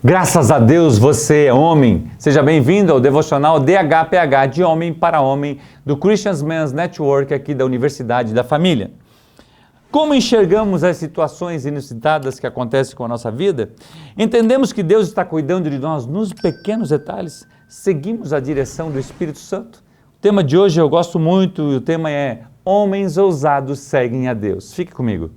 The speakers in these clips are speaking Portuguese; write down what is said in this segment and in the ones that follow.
Graças a Deus você é homem. Seja bem-vindo ao devocional DHPH de Homem para Homem do Christian Men's Network aqui da Universidade da Família. Como enxergamos as situações inusitadas que acontecem com a nossa vida? Entendemos que Deus está cuidando de nós nos pequenos detalhes? Seguimos a direção do Espírito Santo? O tema de hoje eu gosto muito e o tema é Homens ousados seguem a Deus. Fique comigo.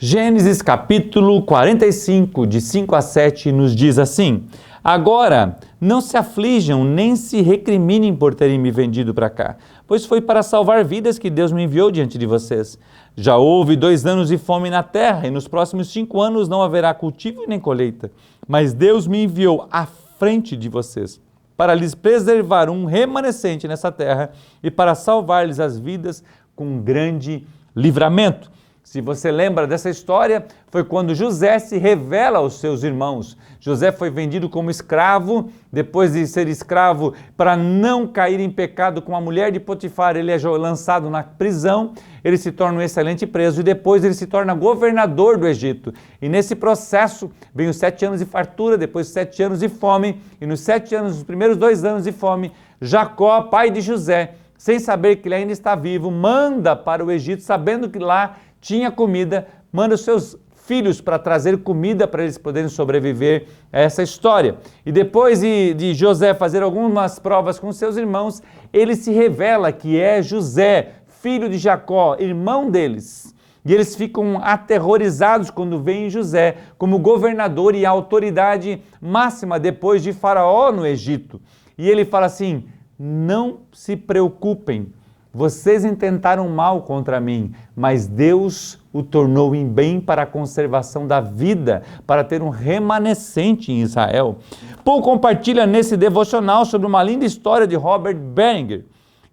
Gênesis capítulo 45, de 5 a 7, nos diz assim: Agora, não se aflijam nem se recriminem por terem me vendido para cá, pois foi para salvar vidas que Deus me enviou diante de vocês. Já houve 2 anos de fome na terra, e nos próximos 5 anos não haverá cultivo nem colheita. Mas Deus me enviou à frente de vocês, para lhes preservar um remanescente nessa terra e para salvar-lhes as vidas com um grande livramento. Se você lembra dessa história, foi quando José se revela aos seus irmãos. José foi vendido como escravo, depois de ser escravo, para não cair em pecado com a mulher de Potifar, ele é lançado na prisão, ele se torna um excelente preso e depois ele se torna governador do Egito. E nesse processo, vem os 7 anos de fartura, depois 7 anos de fome, e nos 7 anos, os primeiros 2 anos de fome, Jacó, pai de José, sem saber que ele ainda está vivo, manda para o Egito, sabendo que lá tinha comida, manda os seus filhos para trazer comida para eles poderem sobreviver a essa história. E depois de José fazer algumas provas com seus irmãos, ele se revela que é José, filho de Jacó, irmão deles. E eles ficam aterrorizados quando veem José como governador e autoridade máxima depois de Faraó no Egito. E ele fala assim: não se preocupem, vocês intentaram mal contra mim, mas Deus o tornou em bem para a conservação da vida, para ter um remanescente em Israel. Paul compartilha nesse devocional sobre uma linda história de Robert Berenger,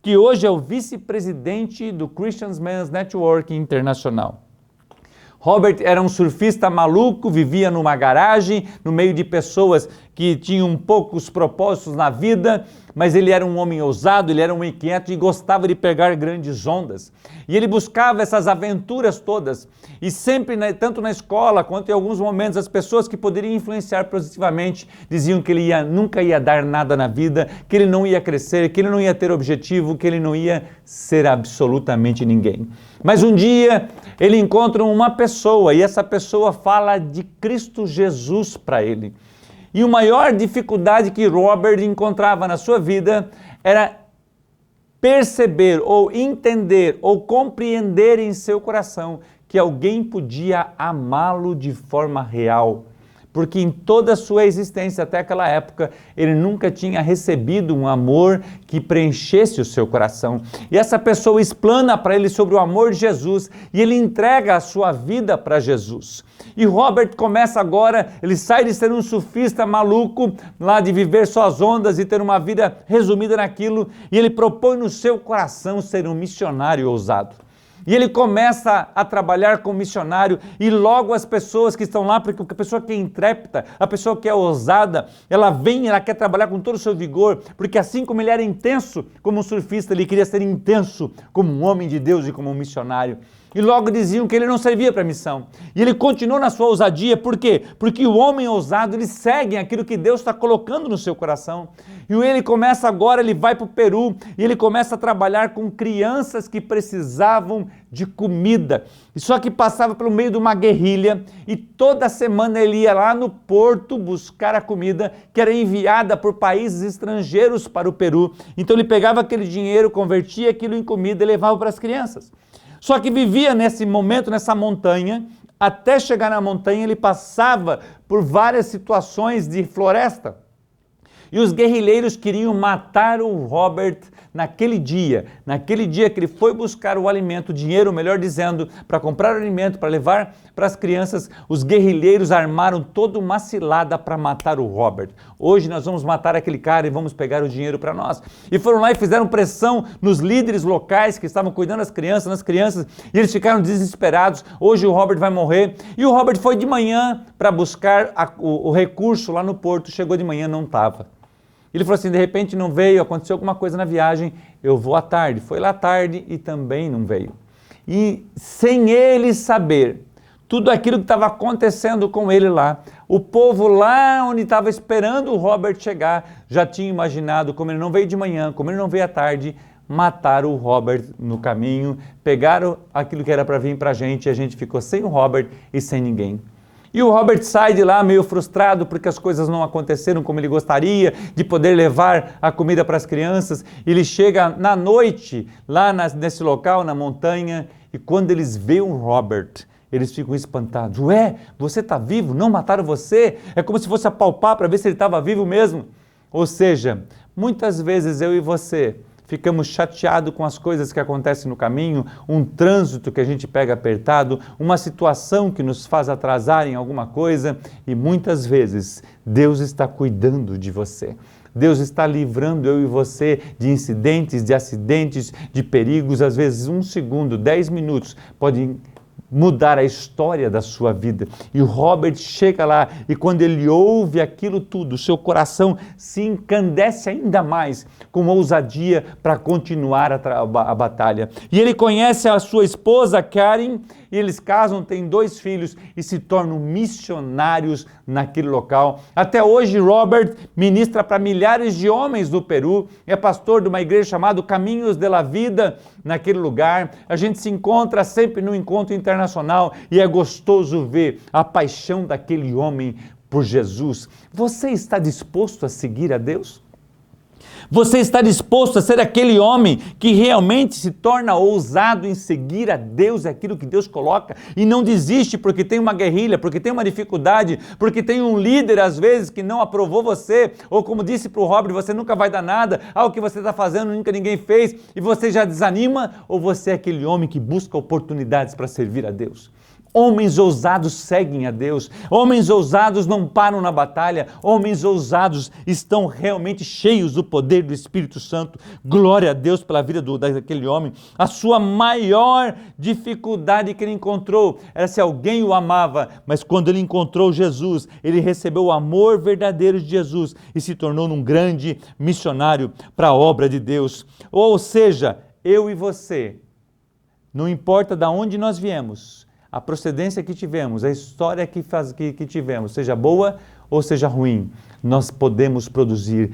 que hoje é o vice-presidente do Christian Men's Network Internacional. Robert era um surfista maluco, vivia numa garagem, no meio de pessoas que tinham poucos propósitos na vida, mas ele era um homem ousado, ele era um inquieto e gostava de pegar grandes ondas. E ele buscava essas aventuras todas. E sempre, tanto na escola quanto em alguns momentos, as pessoas que poderiam influenciar positivamente diziam que ele nunca ia dar nada na vida, que ele não ia crescer, que ele não ia ter objetivo, que ele não ia ser absolutamente ninguém. Mas um dia ele encontra uma pessoa e essa pessoa fala de Cristo Jesus para ele. E a maior dificuldade que Robert encontrava na sua vida era perceber ou entender ou compreender em seu coração que alguém podia amá-lo de forma real. Porque em toda a sua existência até aquela época, ele nunca tinha recebido um amor que preenchesse o seu coração. E essa pessoa explana para ele sobre o amor de Jesus e ele entrega a sua vida para Jesus. E Robert começa agora, ele sai de ser um surfista maluco, lá de viver só as ondas e ter uma vida resumida naquilo, e ele propõe no seu coração ser um missionário ousado. E ele começa a trabalhar como missionário e logo as pessoas que estão lá, porque a pessoa que é intrépida, a pessoa que é ousada, ela vem, ela quer trabalhar com todo o seu vigor, porque assim como ele era intenso como um surfista, ele queria ser intenso como um homem de Deus e como um missionário. E logo diziam que ele não servia para a missão. E ele continuou na sua ousadia, por quê? Porque o homem ousado, ele segue aquilo que Deus está colocando no seu coração. E ele começa agora, ele vai para o Peru, e ele começa a trabalhar com crianças que precisavam de comida. E só que passava pelo meio de uma guerrilha, e toda semana ele ia lá no porto buscar a comida que era enviada por países estrangeiros para o Peru. Então ele pegava aquele dinheiro, convertia aquilo em comida e levava para as crianças. Só que vivia nesse momento, nessa montanha, até chegar na montanha ele passava por várias situações de floresta. E os guerrilheiros queriam matar o Robert naquele dia que ele foi buscar o alimento, o dinheiro, melhor dizendo, para comprar o alimento, para levar para as crianças, os guerrilheiros armaram toda uma cilada para matar o Robert. Hoje nós vamos matar aquele cara e vamos pegar o dinheiro para nós. E foram lá e fizeram pressão nos líderes locais que estavam cuidando das crianças, nas crianças, e eles ficaram desesperados. Hoje o Robert vai morrer. E o Robert foi de manhã para buscar o recurso lá no porto, chegou de manhã, não estava. Ele falou assim, de repente não veio, aconteceu alguma coisa na viagem, eu vou à tarde. Foi lá à tarde e também não veio. E sem ele saber tudo aquilo que estava acontecendo com ele lá, o povo lá onde estava esperando o Robert chegar, já tinha imaginado, como ele não veio de manhã, como ele não veio à tarde, mataram o Robert no caminho, pegaram aquilo que era para vir para a gente ficou sem o Robert e sem ninguém. E o Robert sai de lá meio frustrado porque as coisas não aconteceram como ele gostaria, de poder levar a comida para as crianças. Ele chega na noite, lá nesse local, na montanha, e quando eles veem o Robert, eles ficam espantados. Ué, você está vivo? Não mataram você? É como se fosse apalpar para ver se ele estava vivo mesmo. Ou seja, muitas vezes eu e você ficamos chateados com as coisas que acontecem no caminho, um trânsito que a gente pega apertado, uma situação que nos faz atrasar em alguma coisa, e muitas vezes Deus está cuidando de você. Deus está livrando eu e você de incidentes, de acidentes, de perigos. Às vezes 1 segundo, 10 minutos pode mudar a história da sua vida. E o Robert chega lá e quando ele ouve aquilo tudo, seu coração se encandece ainda mais com ousadia para continuar a batalha. E ele conhece a sua esposa Karen e eles casam, têm 2 filhos e se tornam missionários naquele local. Até hoje Robert ministra para milhares de homens do Peru, é pastor de uma igreja chamada Caminhos de la Vida naquele lugar. A gente se encontra sempre no encontro internacional e é gostoso ver a paixão daquele homem por Jesus. Você está disposto a seguir a Deus? Você está disposto a ser aquele homem que realmente se torna ousado em seguir a Deus, aquilo que Deus coloca, e não desiste porque tem uma guerrilha, porque tem uma dificuldade, porque tem um líder às vezes que não aprovou você, ou como disse para o Robert, você nunca vai dar nada, o que você está fazendo nunca ninguém fez, e você já desanima, ou você é aquele homem que busca oportunidades para servir a Deus? Homens ousados seguem a Deus, homens ousados não param na batalha, homens ousados estão realmente cheios do poder do Espírito Santo. Glória a Deus pela vida daquele homem. A sua maior dificuldade que ele encontrou era se alguém o amava, mas quando ele encontrou Jesus, ele recebeu o amor verdadeiro de Jesus e se tornou um grande missionário para a obra de Deus. Ou seja, eu e você, não importa de onde nós viemos, a procedência que tivemos, a história que tivemos, seja boa ou seja ruim, nós podemos produzir.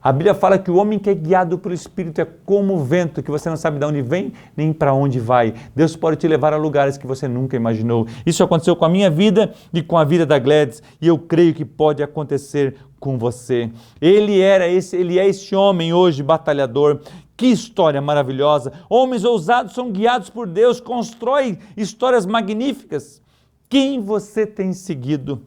A Bíblia fala que o homem que é guiado pelo Espírito é como o vento, que você não sabe de onde vem nem para onde vai. Deus pode te levar a lugares que você nunca imaginou. Isso aconteceu com a minha vida e com a vida da Gladys, e eu creio que pode acontecer com você. Ele é esse homem hoje, batalhador. Que história maravilhosa! Homens ousados são guiados por Deus, constroem histórias magníficas. Quem você tem seguido?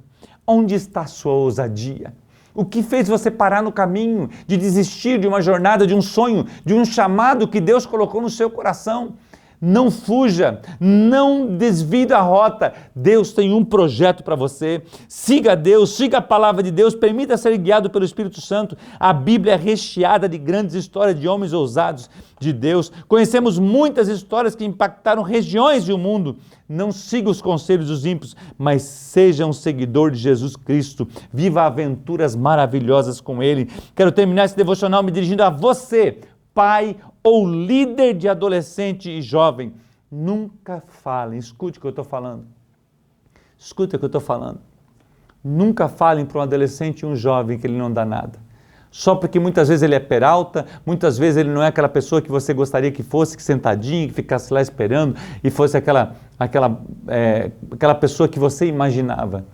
Onde está a sua ousadia? O que fez você parar no caminho, de desistir de uma jornada, de um sonho, de um chamado que Deus colocou no seu coração? Não fuja, não desvie da rota. Deus tem um projeto para você. Siga Deus, siga a palavra de Deus, permita ser guiado pelo Espírito Santo. A Bíblia é recheada de grandes histórias de homens ousados de Deus. Conhecemos muitas histórias que impactaram regiões do mundo. Não siga os conselhos dos ímpios, mas seja um seguidor de Jesus Cristo. Viva aventuras maravilhosas com Ele. Quero terminar esse devocional me dirigindo a você, pai ou líder de adolescente e jovem. Nunca falem, escute o que eu estou falando. Escute o que eu estou falando. Nunca falem para um adolescente e um jovem que ele não dá nada. Só porque muitas vezes ele é peralta, muitas vezes ele não é aquela pessoa que você gostaria que fosse, que sentadinho, que ficasse lá esperando e fosse aquela pessoa que você imaginava.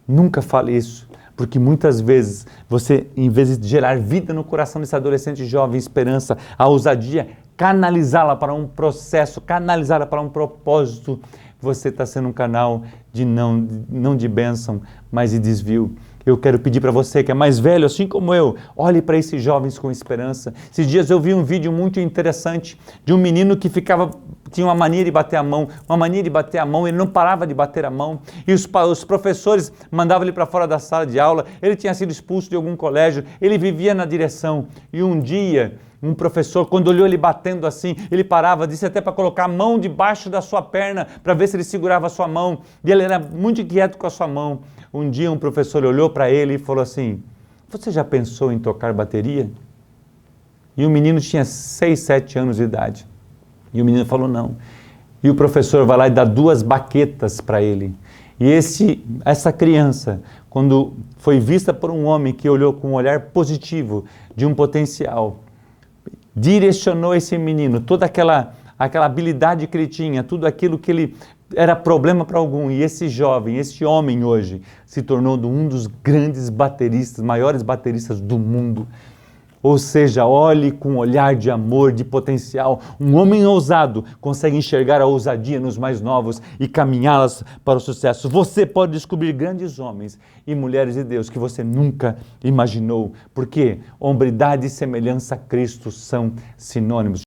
Nunca fale isso. Porque muitas vezes você, em vez de gerar vida no coração desse adolescente jovem, esperança, a ousadia, canalizá-la para um processo, canalizá-la para um propósito, você está sendo um canal de não de bênção, mas de desvio. Eu quero pedir para você que é mais velho, assim como eu, olhe para esses jovens com esperança. Esses dias eu vi um vídeo muito interessante de um menino que tinha uma mania de bater a mão, ele não parava de bater a mão, e os professores mandavam ele para fora da sala de aula, ele tinha sido expulso de algum colégio, ele vivia na direção, e um dia um professor, quando olhou ele batendo assim, ele parava, disse até para colocar a mão debaixo da sua perna, para ver se ele segurava a sua mão, e ele era muito inquieto com a sua mão. Um dia um professor olhou para ele e falou assim: você já pensou em tocar bateria? E o menino tinha 6, 7 anos de idade. E o menino falou não. E o professor vai lá e dá 2 baquetas para ele. E essa criança, quando foi vista por um homem que olhou com um olhar positivo, de um potencial, direcionou esse menino, toda aquela habilidade que ele tinha, tudo aquilo que ele era problema para algum. E esse jovem, esse homem hoje, se tornou um dos grandes bateristas, maiores bateristas do mundo. Ou seja, olhe com um olhar de amor, de potencial. Um homem ousado consegue enxergar a ousadia nos mais novos e caminhá-las para o sucesso. Você pode descobrir grandes homens e mulheres de Deus que você nunca imaginou. Porque hombridade e semelhança a Cristo são sinônimos.